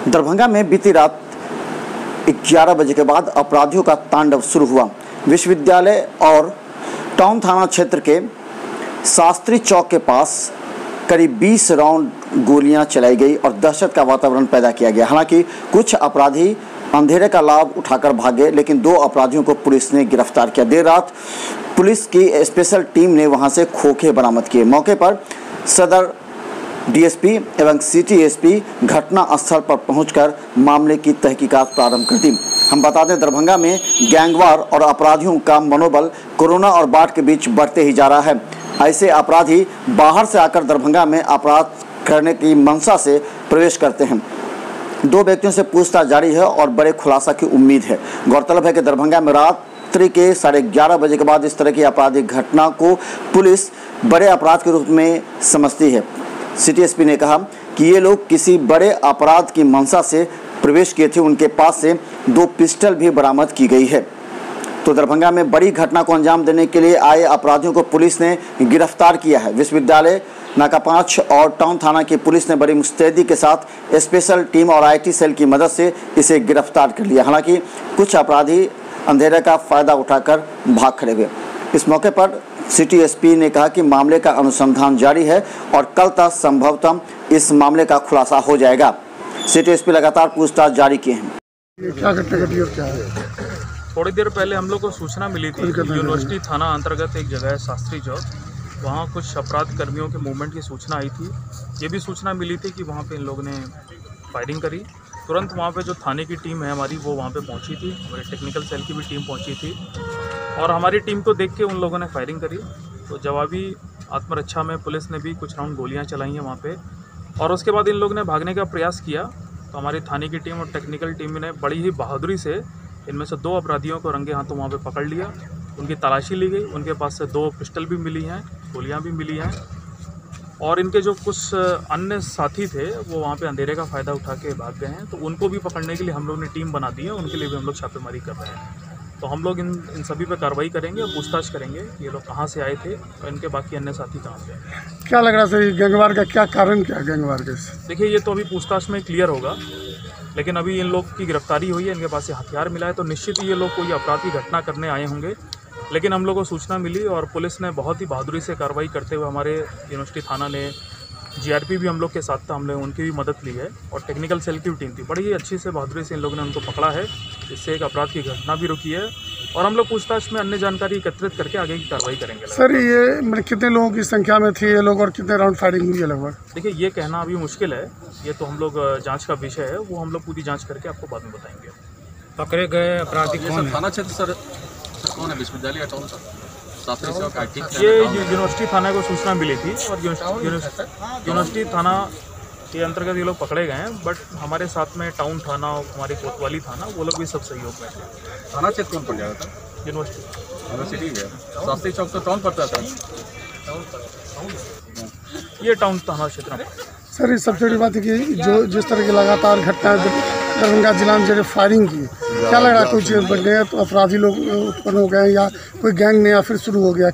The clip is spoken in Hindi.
दरभंगा में बीती रात 11 बजे के बाद अपराधियों का तांडव शुरू हुआ। विश्वविद्यालय और टाउन थाना क्षेत्र के शास्त्री चौक के पास करीब 20 राउंड गोलियां चलाई गई और दहशत का वातावरण पैदा किया गया। हालांकि कुछ अपराधी अंधेरे का लाभ उठाकर भागे, लेकिन 2 अपराधियों को पुलिस ने गिरफ्तार किया। देर रात पुलिस की स्पेशल टीम ने वहां से खोखे बरामद किए। मौके पर सदर डीएसपी एवं सिटी एसपी घटना स्थल पर पहुंचकर मामले की तहकीकात प्रारंभ कर दी। हम बता दें, दरभंगा में गैंगवार और अपराधियों का मनोबल कोरोना और बाढ़ के बीच बढ़ते ही जा रहा है। ऐसे अपराधी बाहर से आकर दरभंगा में अपराध करने की मंशा से प्रवेश करते हैं। 2 व्यक्तियों से पूछताछ जारी है और बड़े खुलासा की उम्मीद है। गौरतलब है कि दरभंगा में रात्रि के 11:30 बजे के बाद इस तरह की आपराधिक घटना को पुलिस बड़े अपराध के रूप में समझती है। सिटी एसपी ने कहा कि ये लोग किसी बड़े अपराध की मंशा से प्रवेश किए थे। उनके पास से 2 पिस्टल भी बरामद की गई है। तो दरभंगा में बड़ी घटना को अंजाम देने के लिए आए अपराधियों को पुलिस ने गिरफ्तार किया है। विश्वविद्यालय नाका 5 और टाउन थाना की पुलिस ने बड़ी मुस्तैदी के साथ स्पेशल टीम और आईटी सेल की मदद से इसे गिरफ्तार कर लिया। हालांकि कुछ अपराधी अंधेरे का फायदा उठाकर भाग खड़े हुए। इस मौके पर सिटी एसपी ने कहा कि मामले का अनुसंधान जारी है और कल तक संभवतः इस मामले का खुलासा हो जाएगा। सिटी एसपी लगातार पूछताछ जारी किए हैं। क्या घटना घटी और क्या है? थोड़ी देर पहले हम लोग को सूचना मिली थी कि यूनिवर्सिटी थाना अंतर्गत एक जगह है शास्त्री चौक, वहाँ कुछ अपराध कर्मियों के मूवमेंट की सूचना आई थी। ये भी सूचना मिली थी कि वहाँ पे इन लोगों ने फायरिंग करी। तुरंत वहाँ पे जो थाने की टीम है हमारी, वो वहाँ पे पहुँची थी। हमारी टेक्निकल सेल की भी टीम पहुँची थी और हमारी टीम को देख के उन लोगों ने फायरिंग करी। तो जवाबी आत्मरक्षा में पुलिस ने भी कुछ राउंड गोलियाँ चलाई हैं वहाँ पे, और उसके बाद इन लोगों ने भागने का प्रयास किया। तो हमारी थाने की टीम और टेक्निकल टीम ने बड़ी ही बहादुरी से इनमें से 2 अपराधियों को रंगे हाथों वहाँ पे पकड़ लिया। उनकी तलाशी ली गई। उनके पास से 2 पिस्टल भी मिली हैं, गोलियाँ भी मिली हैं, और इनके जो कुछ अन्य साथी थे वो वहाँ पे अंधेरे का फ़ायदा उठा के भाग गए हैं। तो उनको भी पकड़ने के लिए हम लोग ने टीम बना दी है। उनके लिए भी हम लोग छापेमारी कर रहे हैं। तो हम लोग इन सभी पे कार्रवाई करेंगे और पूछताछ करेंगे कि ये लोग कहाँ से आए थे और इनके बाकी अन्य साथी कहाँ पे। क्या लग रहा है सर, गैंगवार का क्या कारण, क्या गैंगवार के? देखिए, ये तो अभी पूछताछ में क्लियर होगा, लेकिन अभी इन लोग की गिरफ्तारी हुई है, इनके पास से हथियार मिला है। तो निश्चित ही ये लोग कोई अपराध की घटना करने आए होंगे। लेकिन हम लोग को सूचना मिली और पुलिस ने बहुत ही बहादुरी से कार्रवाई करते हुए, हमारे यूनिवर्सिटी थाना ने, जीआरपी भी हम लोग के साथ था, हमने उनकी भी मदद ली है और टेक्निकल सेल की भी टीम थी। बड़ी ही अच्छी से बहादुरी से इन लोगों ने उनको पकड़ा है। इससे एक अपराध की घटना भी रुकी है और हम लोग पूछताछ में अन्य जानकारी एकत्रित करके आगे की कार्रवाई करेंगे। सर, ये मतलब कितने लोगों की संख्या में थी ये लोग और कितने राउंड फायरिंग हुई है लगभग? देखिए, ये कहना अभी मुश्किल है। ये तो हम लोग जाँच का विषय है, वो हम लोग पूरी जाँच करके आपको बाद में बताएंगे। पकड़े गए अपराधी कौन है? थाना क्षेत्र सर कौन है? विश्वविद्यालय टाउन सर ये यूनिवर्सिटी थाना को सूचना मिली थी और यूनिवर्सिटी थाना के अंतर्गत ये लोग पकड़े गए हैं। बट हमारे साथ में टाउन थाना और हमारी कोतवाली थाना, वो लोग भी सब सहयोग में थे। थाना क्षेत्र कौन पड़ जाएगा था? यूनिवर्सिटी है। शास्त्री चौक तो टाउन पड़ता था। ये टाउन थाना क्षेत्र में। सर, इस सबसे बड़ी बात है कि जो जिस तरह की लगातार घटना दरभंगा जिला में जो फायरिंग की, क्या लग रहा है कुछ बढ़ गए तो अपराधी लोग उत्पन्न हो गए या कोई गैंग नया फिर शुरू हो गया?